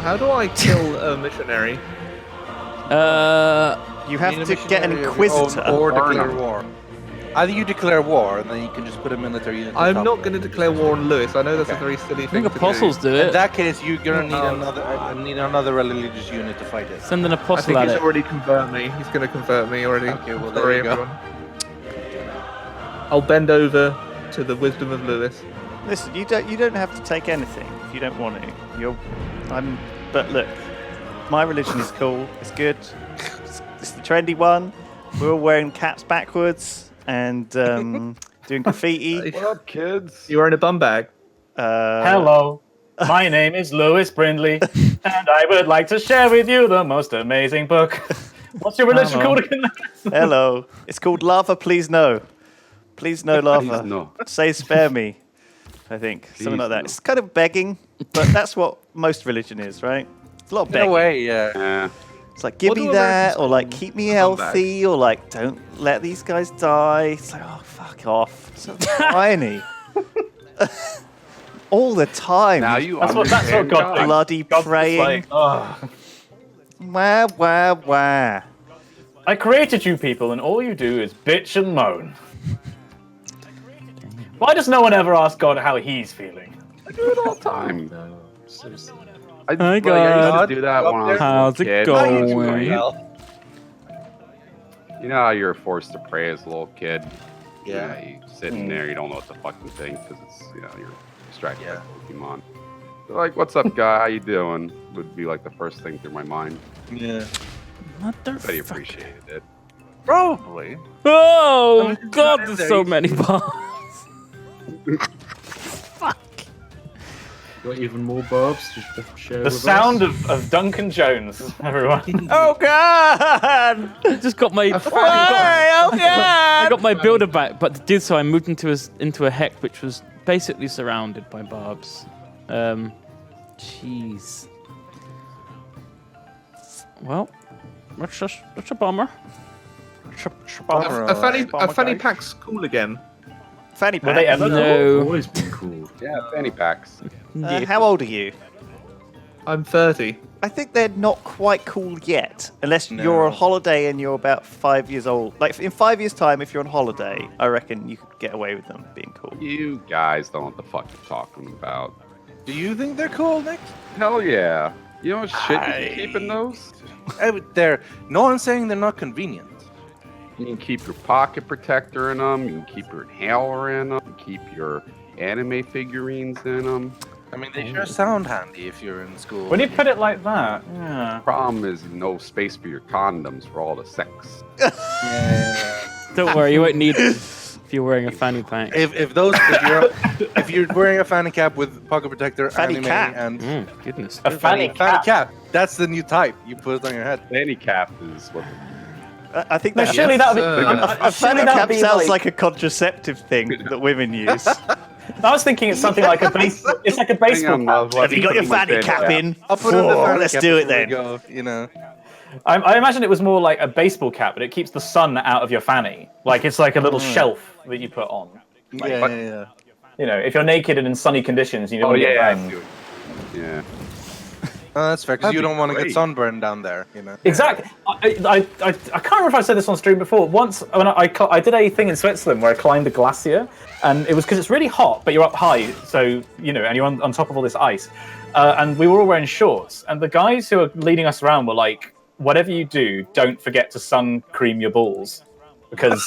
How do I kill a missionary? You have to get an inquisitor. Or declare war. Either you declare war, and then you can just put a military unit. I'm not going to declare war on Lewis. I know that's a very silly I thing think to apostles do it. In that case, you're gonna need another religious unit to fight it. Send an I apostle think at he's it. already converted me. He's going to convert me already. Okay, well, there Sorry, you go. everyone. I'll bend over to the wisdom of Lewis. Listen, you don't have to take anything if you don't want to. But look, my religion is cool. It's good. It's the trendy one. We're all wearing caps backwards and doing graffiti. What up, kids? You're in a bum bag. Hello, my name is Lewis Brindley, and I would like to share with you the most amazing book. What's your religion called again? Hello. It's called Lava, Please No. Please no lava. Please no. Say spare me. I think. Something like that. no. It's kind of begging, but that's what most religion is, right? It's a lot of In begging. a way, yeah. Yeah. It's like, give What me do that, Americans or like, call keep me a bum bag? healthy, or like, don't let these guys die. It's like, oh, fuck off. So tiny. All the time. Now you That's what understand God God. thinks. Bloody God's just praying. like, oh. Wah, wah, wah. I created you people, and all you do is bitch and moan. Why does no one ever ask God how he's feeling? I do it all the time. I Hi, used God. to do that when I was How's a it kid. going? You know how you're forced to pray as a little kid? Yeah. You sitting there, you don't know what to fucking think because it's, you're distracted Yeah. by Pokemon. They're like, what's up, guy? How you doing? Would be like the first thing through my mind. Yeah. But he Motherfucker. appreciated it. Probably. Oh, God, there there's so you- many bars. Got even more barbs to share The with sound us? of Duncan Jones, everyone. Oh, God! I just got my... Why? Oh, God! I got my builder back, but to do so, I moved into a heck which was basically surrounded by barbs. Jeez. Well, that's a bummer. A fanny pack's cool again. Fanny Were they pack. ever? No. Always been cool. Yeah, fanny packs. How old are you? I'm 30. I think they're not quite cool yet, unless No. you're on holiday and you're about 5 years old. Like in 5 years' time, if you're on holiday, I reckon you could get away with them being cool. You guys don't know what the fuck you're talking about. Do you think they're cool, Nick? Hell yeah. You know what shit you can keep in those? No one's saying they're not convenient. You can keep your pocket protector in them. You can keep your inhaler in them. You can keep your anime figurines in them. I mean, they sure sound handy if you're in school. When you put it like that, yeah. Problem is no space for your condoms for all the sex. Don't worry, you won't need it if you're wearing a fanny pack. if you're wearing a fanny cap with pocket protector, Fanny anime, cap? and Goodness. A fanny fanny cap. cap, that's the new type. You put it on your head. Fanny cap is what. I think No, that surely that would be. a fanny surely that cap would be sounds like a contraceptive thing that women use. I was thinking it's something like a baseball. It's like a baseball cap. Have you got your fanny cap in? I'll put it on the Whoa, fanny let's cap do it before we then. Go, you know. I imagine it was more like a baseball cap, but it keeps the sun out of your fanny. Like it's like a little shelf that you put on. Yeah. You know, if you're naked and in sunny conditions, you don't Oh want to get yeah, I banged. see what- yeah. Oh, that's fair, because That'd you be don't want to get great. sunburned down there, you know. Exactly. I can't remember if I said this on stream before. Once when I did a thing in Switzerland where I climbed a glacier, and it was because it's really hot, but you're up high, so you know, and you're on top of all this ice. And we were all wearing shorts, and the guys who were leading us around were like, "Whatever you do, don't forget to sun cream your balls, because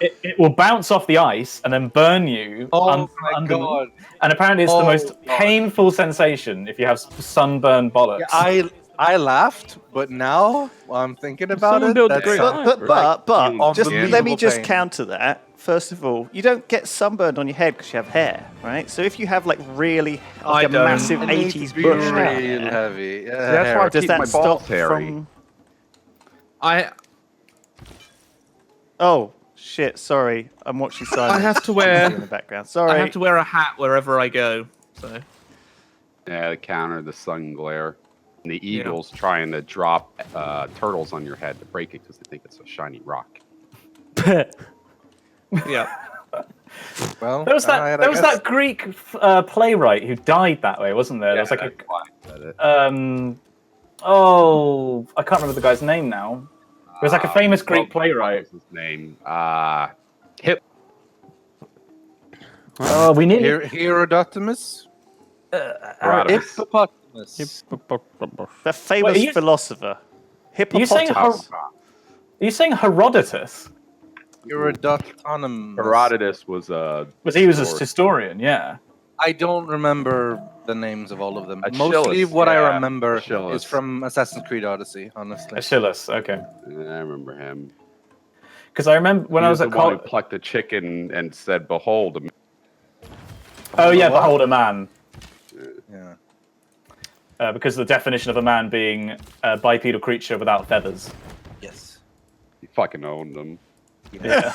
it will bounce off the ice and then burn you." Oh my god! And apparently, it's the most painful sensation if you have sunburned bollocks. Yeah, I laughed, but now while I'm thinking about Someone it, build a that's great But just unbelievable let me just pain. counter that. First of all, you don't get sunburned on your head because you have hair, right? So if you have like really like a don't. massive It needs 80s to be bush real hair, heavy. That's why I does keep that my stop balls hairy. from? I Oh shit! Sorry, I'm watching Simon. I have to wear in the background. I Sorry. have to wear a hat wherever I go. So Yeah, to counter the sun glare. And the eagles trying to drop turtles on your head to break it because they think it's a shiny rock. yeah. Well, There was that. There was that Greek playwright who died that way, wasn't there? There was like a. said it. Oh, I can't remember the guy's name now. It was like a famous Greek playwright. What was his name? Hip. Oh, we need. Herodotus? Herodotus. Hippopotamus. The famous Wait, are you- philosopher. Are you saying Hippopotamus. Are you saying Herodotus? Herodotus. Herodotus was a. Was he was a historian? Yeah. I don't remember the names of all of them. Achilles, Mostly what I yeah, remember Achilles. is from Assassin's Creed Odyssey, honestly. Achilles. Okay. I remember him. Because I remember when He I was was at the one who college. plucked a chicken and said, "Behold." Oh yeah, What? behold a man. Yeah. Because the definition of a man being a bipedal creature without feathers. Yes. He fucking owned them. Yeah.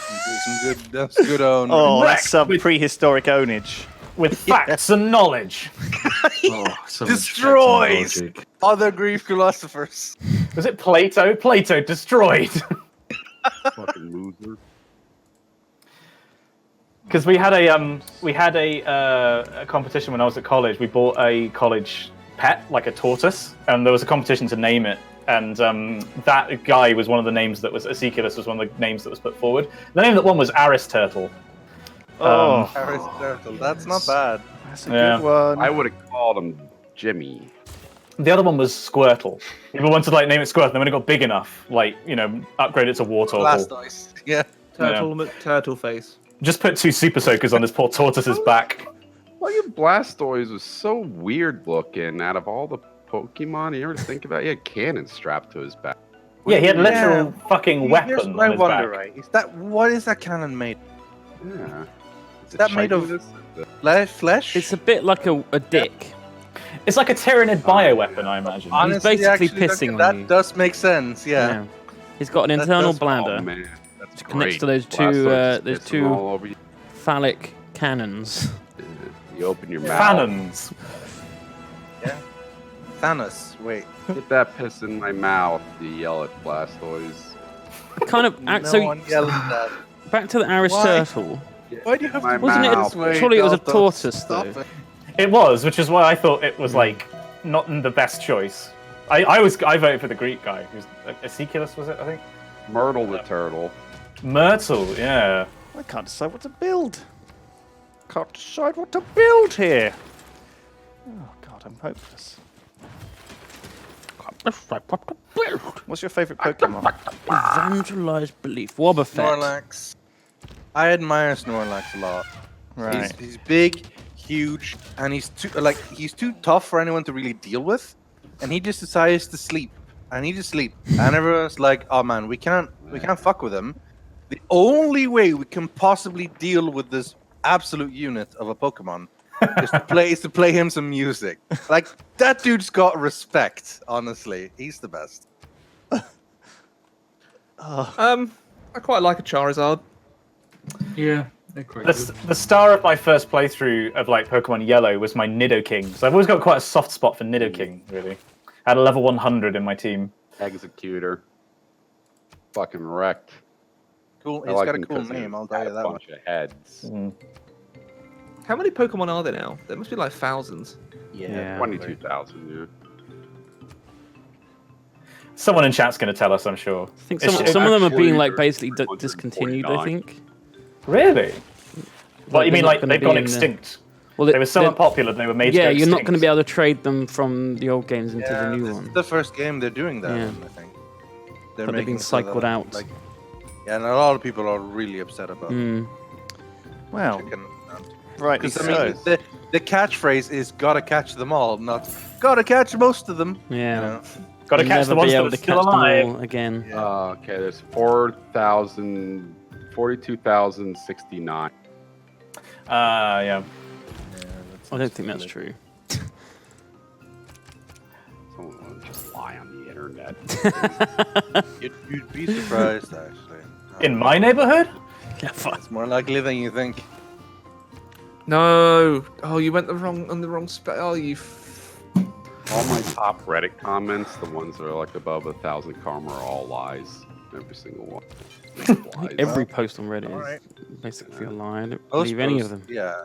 That's good own. Oh, Wrecked that's some with- prehistoric ownage. With facts and knowledge. Oh, so much Destroys! logic. Other Greek philosophers. Was it Plato? Plato destroyed. Fucking loser. Because we had a competition when I was at college. We bought a college pet, like a tortoise, and there was a competition to name it. And that guy was one of the names that was Aeschylus was one of the names that was put forward. The name that won was Aristotle. Oh, Aristotle. That's not bad. that's a Yeah. good one. I would have called him Jimmy. The other one was Squirtle. People wanted to like name it Squirtle, and then when it got big enough, like upgrade it to Wartortle. Blastoise. Yeah. Turtle face. Just put 2 super soakers on this poor tortoise's back. Fucking Blastoise was so weird looking. Out of all the Pokemon, you ever think about? He had cannons strapped to his back. Yeah, he had a Yeah. literal fucking Here's weapon what I on his wonder, back. right? What is that cannon made? Yeah. Is that made of- Flesh? Uh, It's It's a bit like a dick. It's like a Tyranid bioweapon, I imagine. honestly, basically actually, pissing on that you. does make sense. Yeah. He's got an That internal does- bladder Oh man, that's connects great. to those two, Blastoise those pissing two- all over you. phallic cannons. You open your mouth. Cannons. Thanos. Wait. Get that piss in my mouth. You yell at Blastoise. Kind of. No So one yells at that. back to the Aristotle. Why do you have My to Wasn't it mouth. surely it was a Dalton, tortoise, stop though? it. It was, which is why I thought it was like not the best choice. I voted for the Greek guy. Who's Aeschylus, was it? I think. Myrtle the turtle. Myrtle, yeah. I can't decide what to build. Can't decide what to build here. Oh God, I'm hopeless. What's your favourite Pokemon? Evangelized belief. Wobbuffet. Snorlax. I admire Snorlax a lot. Right. He's big, huge, and he's too tough for anyone to really deal with. And he just decides to sleep. And he just sleep. And everyone's like, "Oh man, we can't fuck with him. The only way we can possibly deal with this absolute unit of a Pokemon is to play him some music. Like that dude's got respect. Honestly, he's the best. I quite like a Charizard. Yeah, they're quite good. The star of my first playthrough of like Pokemon Yellow was my Nidoking. So I've always got quite a soft spot for Nidoking, really. I had a level 100 in my team. Executor. Fucking wrecked. Cool. I He's like got a him cool 'cause he name. I'll tell had you a that bunch much. of heads. How many Pokemon are there now? There must be like thousands. Yeah. 22,000, yeah. Someone in chat's going to tell us, I'm sure. I think It's- some of them are actually being like there's basically discontinued. I 349. think. Really? What, you they're mean not like gonna they've be gone in the- extinct? Well, They were so unpopular they were made to Yeah, go you're not extinct. going to be able to trade them from the old games into the new this one. is the first game they're doing that Yeah. in, I think. But they're being making it so cycled that, out. Like, yeah, and a lot of people are really upset about Mm. Well, chicken. rightly Because so. I mean, the catchphrase is "gotta catch them all," not "gotta catch most of them." Yeah. You know? Got to You'll catch the never ones be that able are to still catch them alive. all again. Yeah. Okay, there's 42,069. Yeah. I don't think that's true. Someone would just lie on the internet. You'd be surprised, actually. In my neighborhood? Yeah, fuck. It's more likely than you think. No. Oh, you went on the wrong spell. Oh, you. All my top Reddit comments, the ones that are like above 1,000 karma, are all lies. Every single one. Lies. Every post on Reddit Alright. is basically a lie. I don't Most believe any of posts, them. Yeah.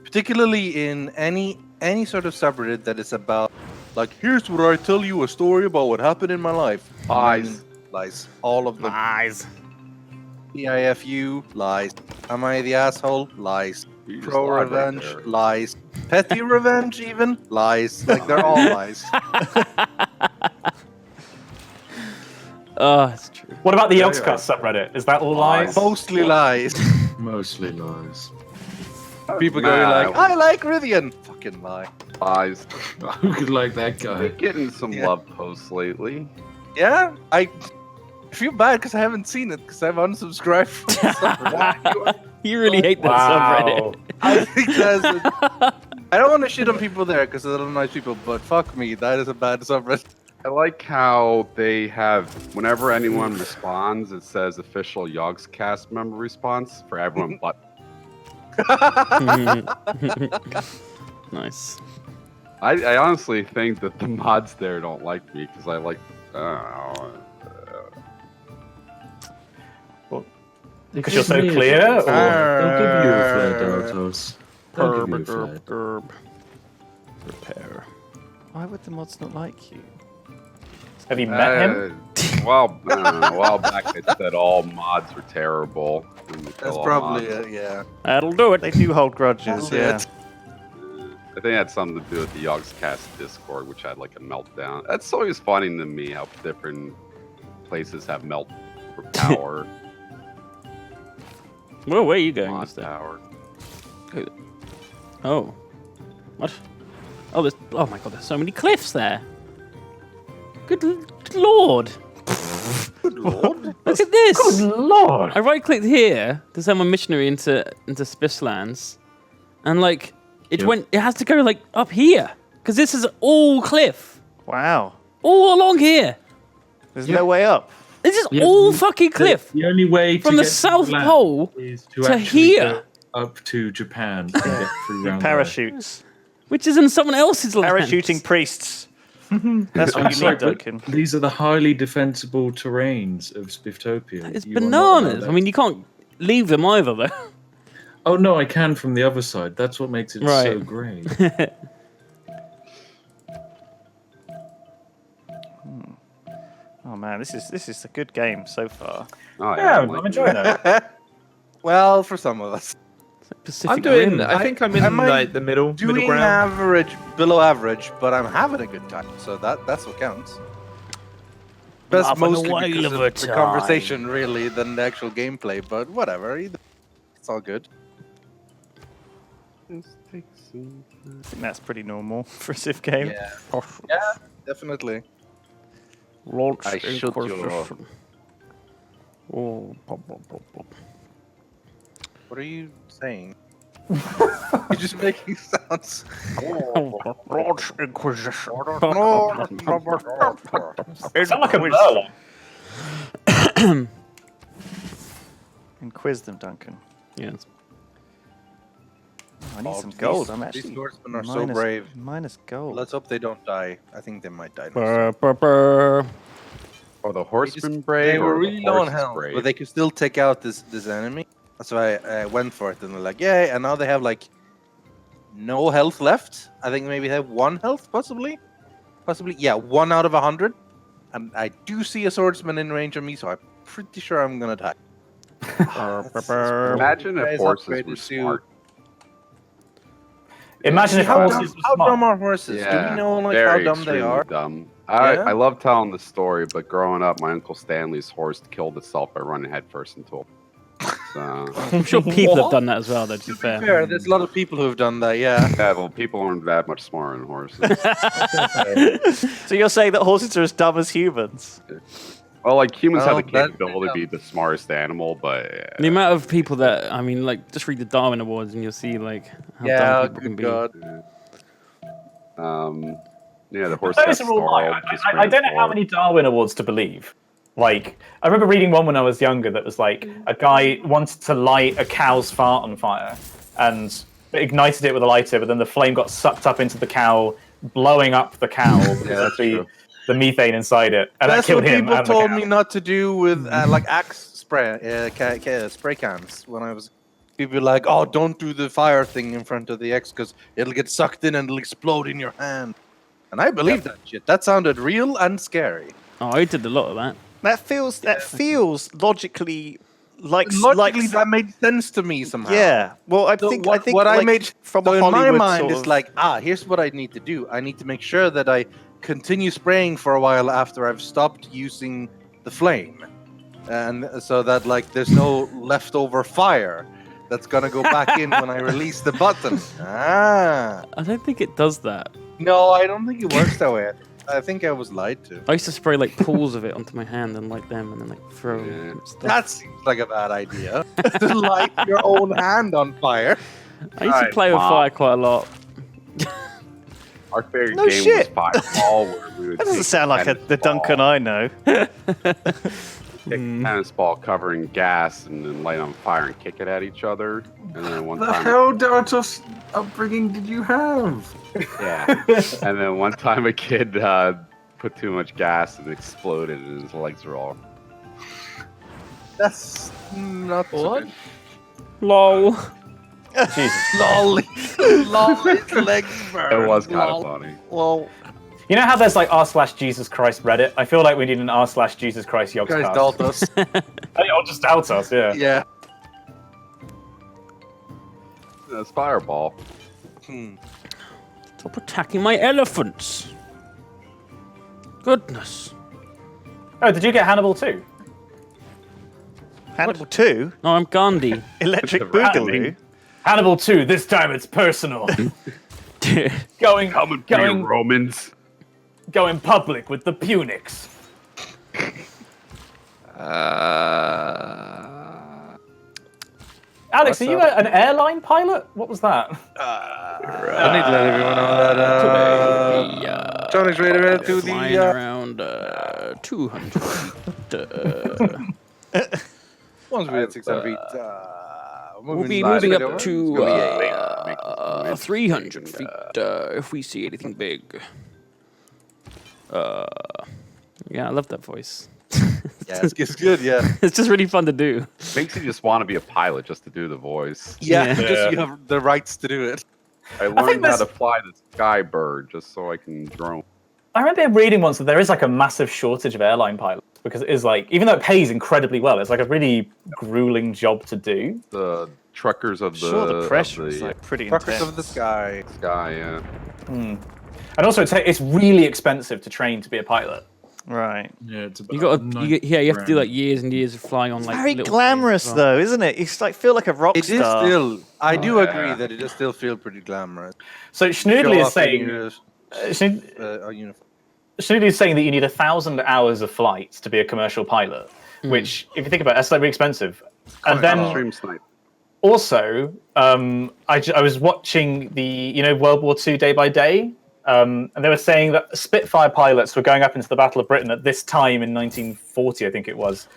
Particularly in any sort of subreddit that is about Like, here's where I tell you a story about what happened in my life. Lies. Lies. All of them. Lies. PIFU, lies. Am I the asshole? Lies. You just Pro lied right revenge, there. lies. Petty revenge, even lies. Like they're all lies. Oh, it's true. What about the Yogscast subreddit? Is that all lies? Mostly lies. Mostly lies. People Nah. going like, I like Rithian. Fucking lie. Lies. Who could like that Been guy? getting some Yeah. love posts lately. Yeah, I feel bad because I haven't seen it because I've unsubscribed from the subreddit. You really hate that Wow. subreddit. I think that's I don't want to shit on people there because they're nice people, but fuck me, that is a bad subreddit. I like how they have, whenever anyone responds, it says official Yogscast member response for everyone but. Nice. I honestly think that the mods there don't like me because I like. Because you're so Give me a clear? flag. Or... They'll give you a flag, Doghouse. They'll give you a flag. Herb. Repair. Why would the mods not like you? Have you met him? Well, a while back they said all mods were terrible. and they That's kill all probably mods. it, yeah. That'll do it. They do hold grudges, That's yeah. it. I think it had something to do with the Yogscast Discord, which had like a meltdown. That's always funny to me how different places have melt power, Well, where are you going, mod mister? power. Oh. What? Oh, there's. Oh my god, there's so many cliffs there. Good lord. Good lord. Look at this. Good lord! I right clicked here to send my missionary into Spisslands, and like it Yep. went. It has to go like up here because this is all cliff, Wow. all along here. There's no way up. This is Yeah, all fucking cliff The only way from to the get to South land Pole is to actually here. go up to Japan and get through round Parachutes. which is in someone else's land. Parachuting priests. That's I'm what you sorry, need, but Duncan. these are the highly defensible terrains of Spiftopia. It's You are not bananas. allowed I mean, you can't leave them either, though. Oh no, I can from the other side. That's what makes it so Right. great. Oh man, this is a good game so far. Oh, Yeah, I like I'm enjoying it. Well, for some of us. Pacific I'm doing. Rim. I think I'm in am I like the middle Doing ground. average, below average, but I'm having a good time. So that's what counts. That's Having a mostly whale because of of a the time. conversation, really, than the actual gameplay. But whatever, it's all good. I think that's pretty normal for a Civ game. Yeah, definitely. Launch I should Inquisition. Oh, pop, pop, pop, pop. What are you saying? You're just making sounds. Launch Inquisition. Sound like a Merlin. Inquiz them, Duncan. Yes. Oh, I need Oh, some these- gold. I'm these actually swordsmen are so minus- brave. Minus gold. Let's hope they don't die. I think they might die. Brr, brr, brr. Oh, the horseman They brave. were or really the low on horses health, brave? but they could still take out this enemy. That's why I went for it, and they're like, yay! And now they have like no health left. I think maybe they have 1 health, possibly. Yeah, 1 out of 100. And I do see a swordsman in range of me, so I'm pretty sure I'm gonna die. Imagine if Guys horses upgraded were to- smart. Imagine if How horses dumb, were how smart. dumb are horses? Do we know like how very dumb they extremely are? Dumb. Yeah? I love telling the story, but growing up, my Uncle Stanley's horse killed itself by running headfirst into a. So, I'm sure people have done that as well, though, to be fair. Fair, there's a lot of people who have done that, yeah. yeah, well, people aren't that much smarter than horses. So you're saying that horses are as dumb as humans? Well, like humans Well, have the that- capability to be the smartest animal, but The amount of people that, I mean, like, just read the Darwin Awards and you'll see, like, how Yeah, dumb people can good be. God. yeah, the horse. Those got are all snarled, right. just I don't know ran how forward. many Darwin Awards to believe. Like, I remember reading one when I was younger that was like a guy wanted to light a cow's fart on fire and ignited it with a lighter, but then the flame got sucked up into the cow, blowing up the cow because Yeah, of that's true. the methane inside it, and That's that killed what him. people and the told cow. me not to do with like axe spray, spray cans when I was. People were like, "Oh, don't do the fire thing in front of the X because it'll get sucked in and it'll explode in your hand." And I believe that shit. That sounded real and scary. Oh, I did a lot of that. That feels logically like Logically, that made sense to me somehow. Yeah. Well, I So think what like, I made from so a in my Hollywood mind sort is of- like, here's what I need to do. I need to make sure that I continue spraying for a while after I've stopped using the flame, and so that like there's no leftover fire that's gonna go back in when I release the button. I don't think it does that. No, I don't think it works that way. I think I was lied to. I used to spray like pools of it onto my hand and light them, and then like throw stuff. That seems like a bad idea. To light your own hand on fire. I used to play with Mom. fire quite a lot. Our favorite No game shit. was Fireball, where we would That doesn't take sound like tennis the Duncan ball, I know. Take a tennis ball cover in gas and then light on fire and kick it at each other. And then one The time, hell, Dartos upbringing did you have? yeah. And then one time a kid put too much gas and exploded, and his legs were all. That's not so What? good. Lol. Jesus. Lol. Lol, his legs burn. It was kind Lol. of funny. Well, You know how there's like r/Jesus Christ Reddit? I feel like we need an r/Jesus Christ Guys, Yogscast. doubt us. Or just doubt us, yeah. Yeah. It's Fireball. Stop attacking my elephants. Goodness. Oh, did you get Hannibal too? Hannibal 2, No, I'm Gandhi. Electric It's a Boogaloo. rabbit. Hannibal 2, this time it's personal. going Coming for you, going Romans. going public with the Punics. Alex, are you an airline pilot? What was that? I need to let everyone know that Tony's ready to Flying the around 200 feet. one's really at 600 feet. We'll be slightly moving over. up It's gonna be to 300 feet if we see anything big. Yeah, I love that voice. Yeah, it's good. Yeah, It's just really fun to do. Makes you just want to be a pilot just to do the voice. yeah. Just you have the rights to do it. I learned how that's- to fly the Skybird just so I can drone. I remember reading once that there is like a massive shortage of airline pilots because it is like, even though it pays incredibly well, it's like a really grueling job to do. The truckers of the, Sure, the pressure of is the like pretty Truckers intense. of the sky. sky, yeah. And also, it's really expensive to train to be a pilot. Right. Yeah, it's about You got you have to do like $90,000. years and years of flying on like. Very little glamorous planes as well. though, isn't it? It's like feel like a rock It is star. still. I do yeah. agree that it does still feel pretty glamorous. So Schnoodly Show is off saying, your, uniform. Schnoodly is saying that you need 1,000 hours of flights to be a commercial pilot, which, if you think about it, that's like really expensive. And then Stream snipe. also, I was watching the World War II Day by Day, and they were saying that Spitfire pilots were going up into the Battle of Britain at this time in 1940, I think it was,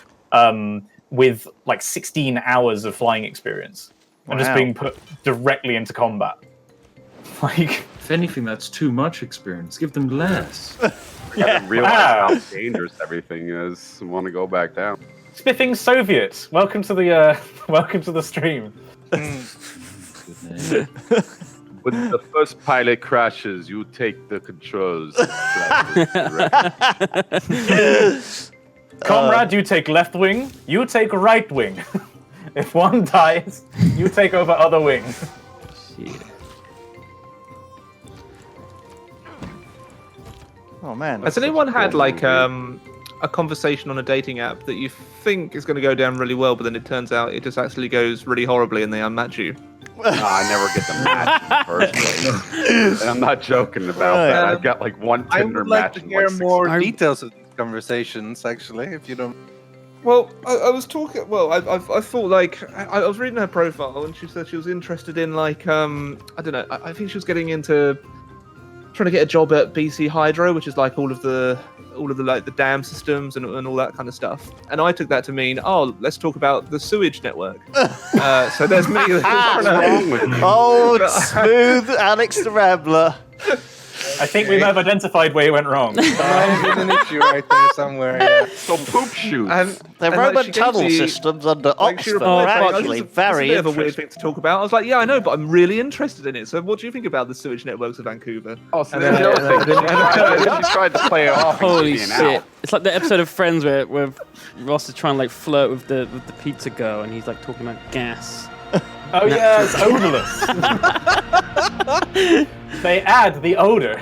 with like 16 hours of flying experience and just Wow. being put directly into combat. Like, If anything, that's too much experience. Give them less. I didn't realize Wow. how dangerous everything is. I want to go back down. spiffing Soviets. Welcome to the stream. When the first pilot crashes, you take the controls. Comrade, you take left wing, you take right wing. If one dies, you take over other wing. Shit. Oh man. Has anyone had like a conversation on a dating app that you think is going to go down really well, but then it turns out it just actually goes really horribly and they unmatch you? I never get the match in the first place. And I'm not joking about Right. that. I've got like one I Tinder would like match. to in, hear like, more I- details of these conversations, actually, if you don't. Well, I was talking. Well, I thought like I was reading her profile and she said she was interested in like I don't know. I think she was getting into trying to get a job at BC Hydro, which is like all of the like the dam systems and all that kind of stuff. And I took that to mean, oh, let's talk about the sewage network. So there's me. What's wrong with you? Oh, smooth Alex the Rambler. I think we may have identified where you went wrong. Might have been an issue right there somewhere. Yeah. So poop shoots. The And, Roman like, she gave tunnel me- systems under Like, she Oxford replied, are like, oh, actually this is very a bit of a weird interesting. thing to talk about. I was like, yeah, I know, but I'm really interested in it. So what do you think about the sewage networks of Vancouver? Oh, so And then then- she tried to play it off. and Holy being shit! out. It's like the episode of Friends where Ross is trying to like flirt with the pizza girl, and he's like talking about gas. Oh yeah, it's odorless. They add the odor.